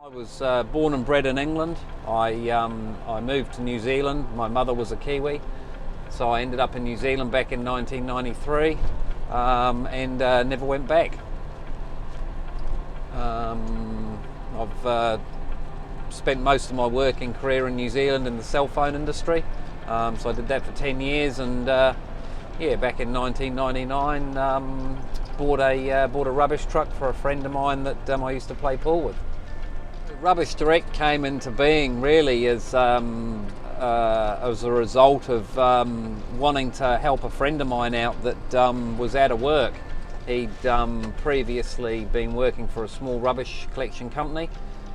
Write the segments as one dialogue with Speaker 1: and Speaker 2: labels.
Speaker 1: I was born and bred in England. I moved to New Zealand. My mother was a Kiwi, so I ended up in New Zealand back in 1993 and never went back. I've spent most of my working career in New Zealand in the cell phone industry, so I did that for 10 years, and back in 1999 bought a rubbish truck for a friend of mine that I used to play pool with. Rubbish Direct came into being really as a result of wanting to help a friend of mine out that was out of work. He'd previously been working for a small rubbish collection company,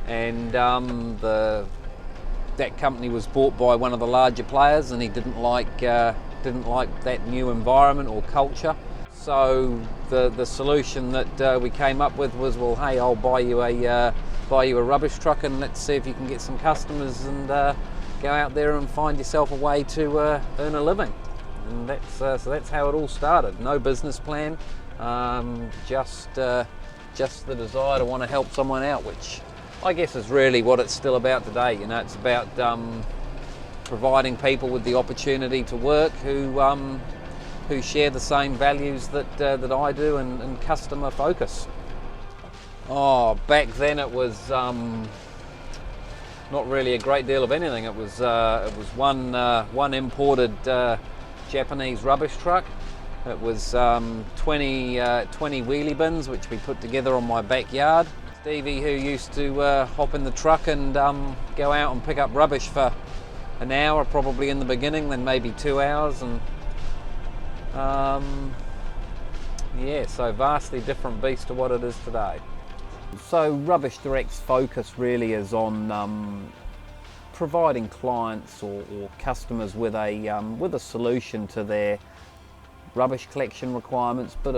Speaker 1: and that company was bought by one of the larger players, and he didn't like that new environment or culture. So the solution that we came up with was, well, hey, I'll buy you a rubbish truck, and let's see if you can get some customers and go out there and find yourself a way to earn a living. And that's how it all started. No business plan, just the desire to want to help someone out, which I guess is really what it's still about today. You know, it's about providing people with the opportunity to work who share the same values that I do, and customer focus. Oh, back then it was not really a great deal of anything. It was one imported Japanese rubbish truck. It was 20 wheelie bins which we put together on my backyard. Stevie, who used to hop in the truck and go out and pick up rubbish for an hour probably in the beginning, then maybe 2 hours, and so vastly different beast to what it is today. So Rubbish Direct's focus really is on providing clients or customers with a solution to their rubbish collection requirements, but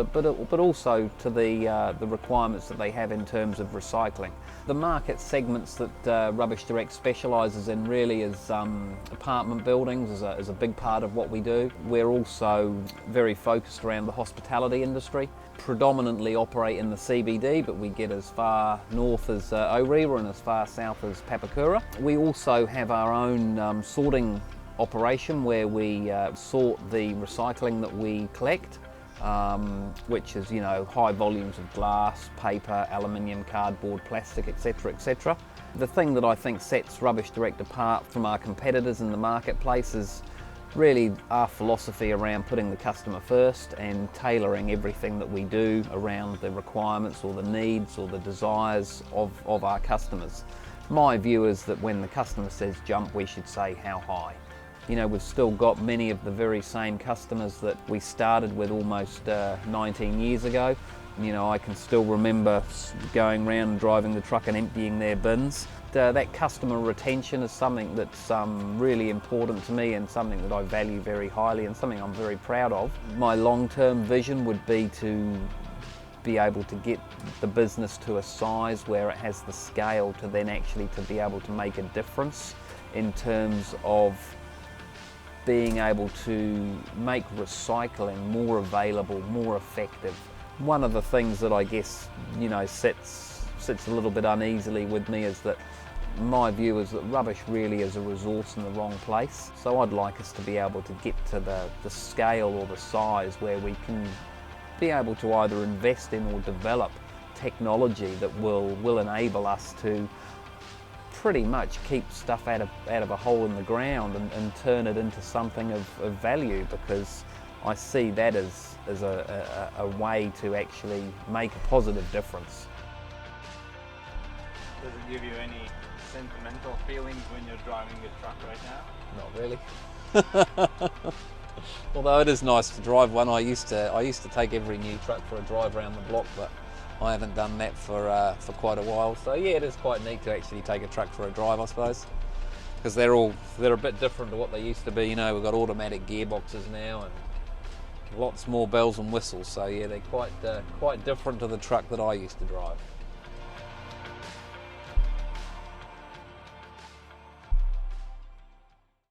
Speaker 1: also to the requirements that they have in terms of recycling. The market segments that Rubbish Direct specialises in really is apartment buildings is a big part of what we do. We're also very focused around the hospitality industry. Predominantly operate in the CBD, but we get as far north as Orewa and as far south as Papakura. We also have our own sorting operation where we sort the recycling that we collect, which is, you know, high volumes of glass, paper, aluminium, cardboard, plastic, etc., etc. The thing that I think sets Rubbish Direct apart from our competitors in the marketplace is really our philosophy around putting the customer first and tailoring everything that we do around the requirements or the needs or the desires of our customers. My view is that when the customer says jump, we should say how high. You know, we've still got many of the very same customers that we started with almost 19 years ago. You know, I can still remember going around and driving the truck and emptying their bins. That customer retention is something that's really important to me, and something that I value very highly, and something I'm very proud of. My long-term vision would be to be able to get the business to a size where it has the scale to then actually to be able to make a difference in terms of being able to make recycling more available, more effective. One of the things that I guess, you know, sits a little bit uneasily with me is that my view is that rubbish really is a resource in the wrong place. So I'd like us to be able to get to the scale or the size where we can be able to either invest in or develop technology that will enable us to pretty much keep stuff out of a hole in the ground and turn it into something of value, because I see that as a way to actually make a positive difference.
Speaker 2: Does it give you any sentimental feelings when you're driving your truck right now?
Speaker 1: Not really. Although it is nice to drive one. I used to take every new truck for a drive around the block, but I haven't done that for quite a while. So yeah, it is quite neat to actually take a truck for a drive, I suppose, because they're a bit different to what they used to be. You know, we've got automatic gearboxes now and lots more bells and whistles. So yeah, they're quite different to the truck that I used to drive.